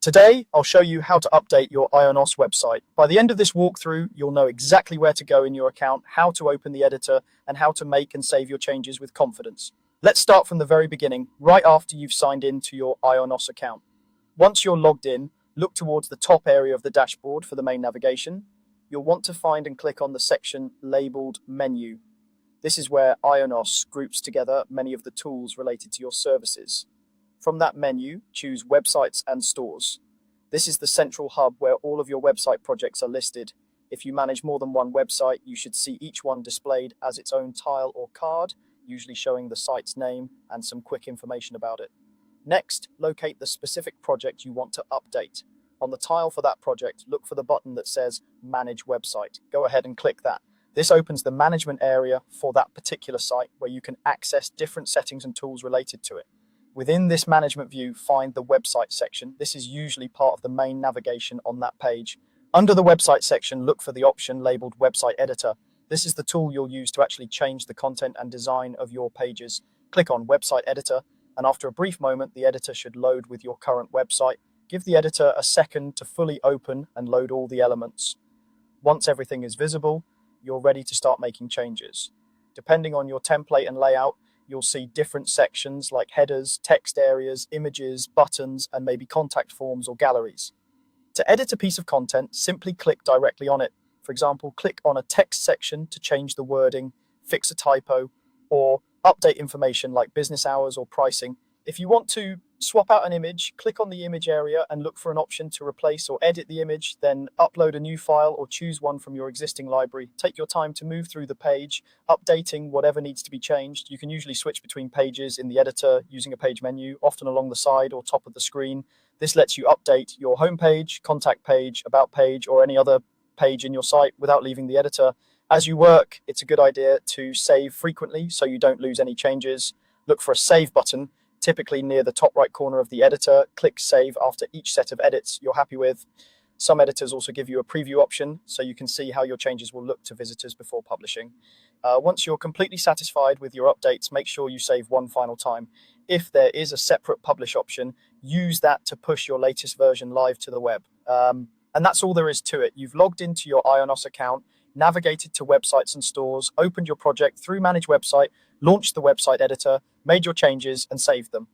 Today, I'll show you how to update your Ionos website. By the end of this walkthrough, you'll know exactly where to go in your account, how to open the editor, and how to make and save your changes with confidence. Let's start from the very beginning, right after you've signed in to your Ionos account. Once you're logged in, look towards the top area of the dashboard for the main navigation. You'll want to find and click on the section labeled Menu. This is where Ionos groups together many of the tools related to your services. From that menu, choose Websites and Stores. This is the central hub where all of your website projects are listed. If you manage more than one website, you should see each one displayed as its own tile or card, usually showing the site's name and some quick information about it. Next, locate the specific project you want to update. On the tile for that project, look for the button that says Manage Website. Go ahead and click that. This opens the management area for that particular site where you can access different settings and tools related to it. Within this management view, find the website section. This is usually part of the main navigation on that page. Under the website section, look for the option labeled Website Editor. This is the tool you'll use to actually change the content and design of your pages. Click on Website Editor, and after a brief moment, the editor should load with your current website. Give the editor a second to fully open and load all the elements. Once everything is visible, you're ready to start making changes. Depending on your template and layout, you'll see different sections like headers, text areas, images, buttons, and maybe contact forms or galleries. To edit a piece of content, simply click directly on it. For example, click on a text section to change the wording, fix a typo, or update information like business hours or pricing. If you want to swap out an image, click on the image area and look for an option to replace or edit the image, then upload a new file or choose one from your existing library. Take your time to move through the page, updating whatever needs to be changed. You can usually switch between pages in the editor using a page menu, often along the side or top of the screen. This lets you update your home page, contact page, about page, or any other page in your site without leaving the editor. As you work, it's a good idea to save frequently so you don't lose any changes. Look for a save button, typically near the top right corner of the editor. Click Save after each set of edits you're happy with. Some editors also give you a preview option so you can see how your changes will look to visitors before publishing. Once you're completely satisfied with your updates, make sure you save one final time. If there is a separate publish option, use that to push your latest version live to the web. And that's all there is to it. You've logged into your Ionos account, navigated to Websites and Stores, opened your project through Manage Website, launched the website editor, made your changes, and saved them.